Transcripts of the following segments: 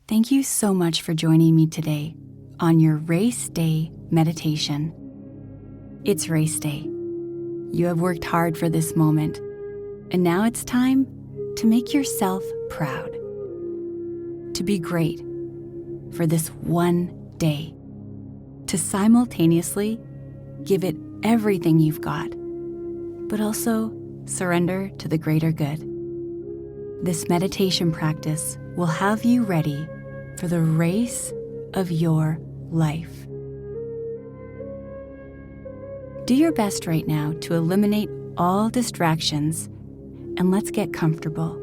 Thank you so much for joining me today on your Race Day meditation. It's Race Day. You have worked hard for this moment, and now it's time to make yourself proud. To be great for this one day. To simultaneously give it everything you've got, but also surrender to the greater good. This meditation practice will have you ready for the race of your life. Do your best right now to eliminate all distractions, and let's get comfortable.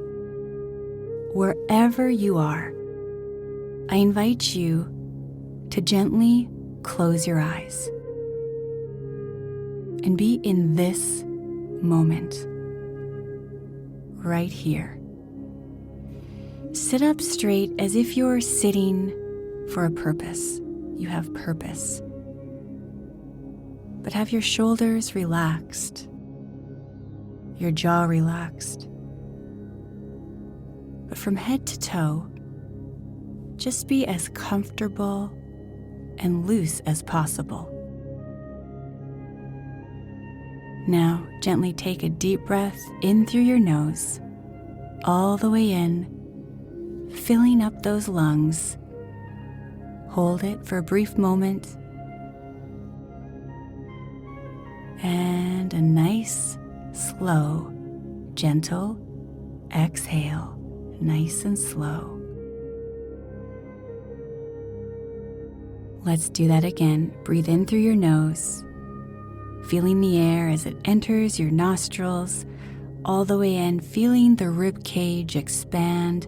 Wherever you are, I invite you to gently close your eyes and be in this moment, right here. Sit up straight as if you're sitting for a purpose. You have purpose. But have your shoulders relaxed, your jaw relaxed. But from head to toe, just be as comfortable and loose as possible. Now, gently take a deep breath in through your nose, all the way in, filling up those lungs. Hold it for a brief moment. And a nice, slow, gentle exhale, nice and slow. Let's do that again. Breathe in through your nose, feeling the air as it enters your nostrils, all the way in, feeling the rib cage expand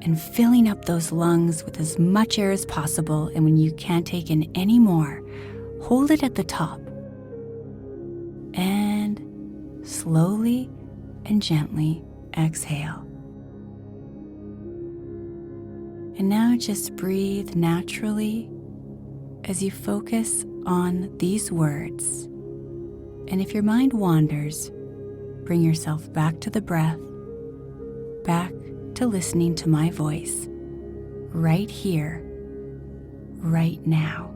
and filling up those lungs with as much air as possible. And when you can't take in any more, hold it at the top. And slowly and gently exhale. And now just breathe naturally as you focus on these words. And if your mind wanders, bring yourself back to the breath, back to listening to my voice, right here, right now.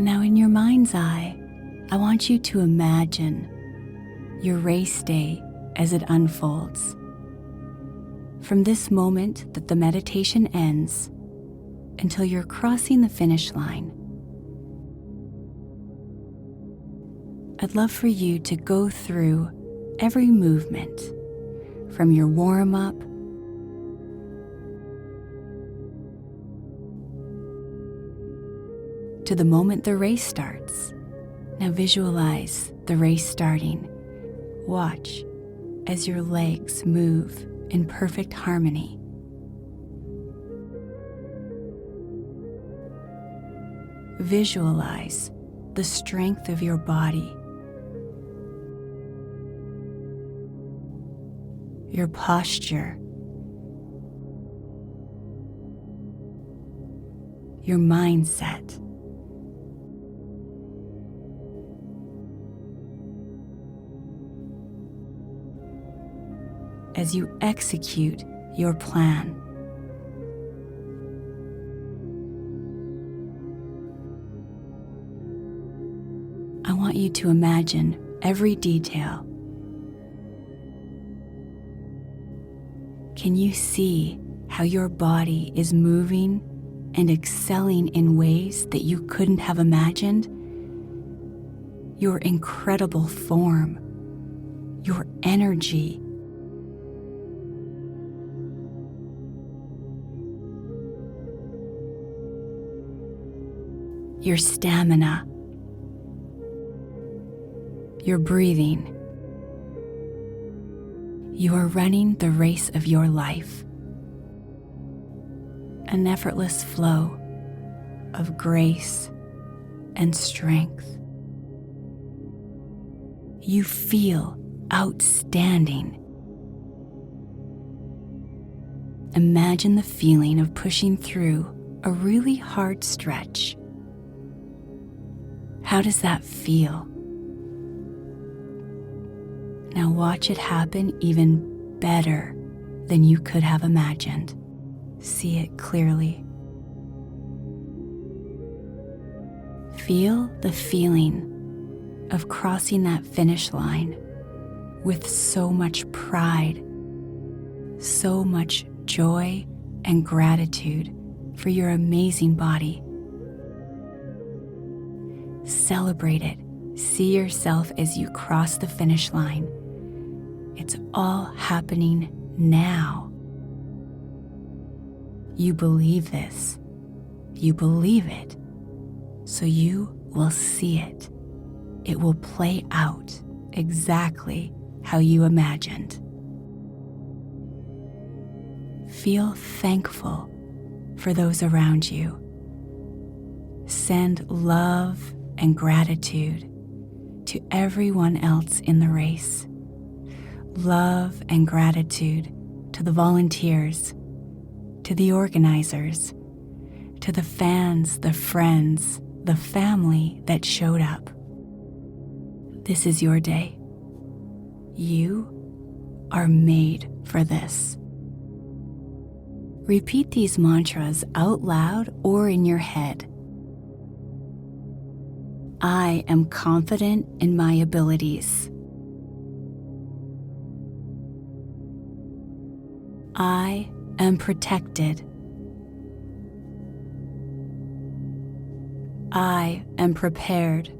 Now in your mind's eye, I want you to imagine your race day as it unfolds. From this moment that the meditation ends until you're crossing the finish line, I'd love for you to go through every movement from your warm-up to the moment the race starts. Now visualize the race starting. Watch as your legs move in perfect harmony. Visualize the strength of your body, your posture, your mindset. As you execute your plan. I want you to imagine every detail. Can you see how your body is moving and excelling in ways that you couldn't have imagined? Your incredible form, your energy, your stamina, your breathing. You are running the race of your life. An effortless flow of grace and strength. You feel outstanding. Imagine the feeling of pushing through a really hard stretch. How does that feel? Now watch it happen even better than you could have imagined. see it clearly. Feel the feeling of crossing that finish line with so much pride, so much joy and gratitude for your amazing body. Celebrate it. See yourself as you cross the finish line. It's all happening now. You believe this. You believe it. So you will see it. It will play out exactly how you imagined. Feel thankful for those around you. Send love and gratitude to everyone else in the race. Love and gratitude to the volunteers, to the organizers, to the fans, the friends, the family that showed up. This is your day. You are made for this. Repeat these mantras out loud or in your head. I am confident in my abilities. I am protected. I am prepared.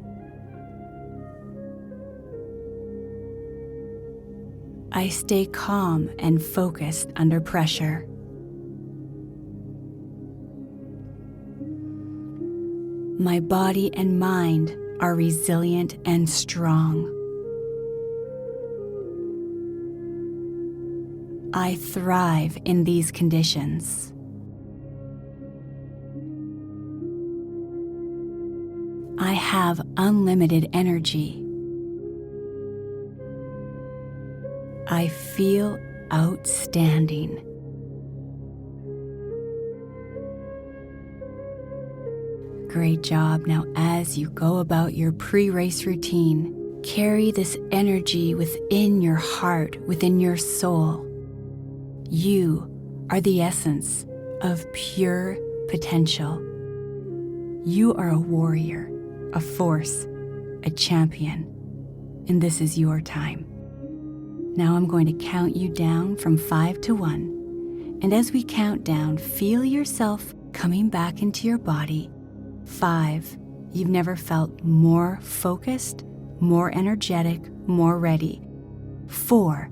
I stay calm and focused under pressure. My body and mind are resilient and strong. I thrive in these conditions. I have unlimited energy. I feel outstanding. Great job. Now, as you go about your pre-race routine, carry this energy within your heart, within your soul. You are the essence of pure potential. You are a warrior, a force, a champion, and this is your time. Now I'm going to count you down from 5 to 1, and as we count down, feel yourself coming back into your body. 5, you've never felt more focused, more energetic, more ready. 4,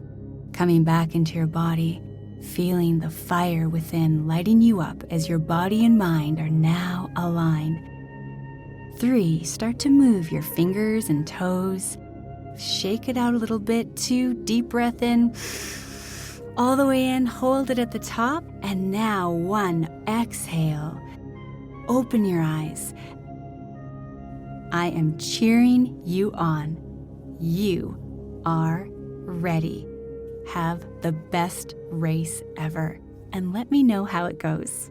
coming back into your body, feeling the fire within lighting you up as your body and mind are now aligned. 3, start to move your fingers and toes. Shake it out a little bit. 2, deep breath in, all the way in, hold it at the top, and now 1, exhale. Open your eyes. I am cheering you on. You are ready. Have the best race ever, and let me know how it goes.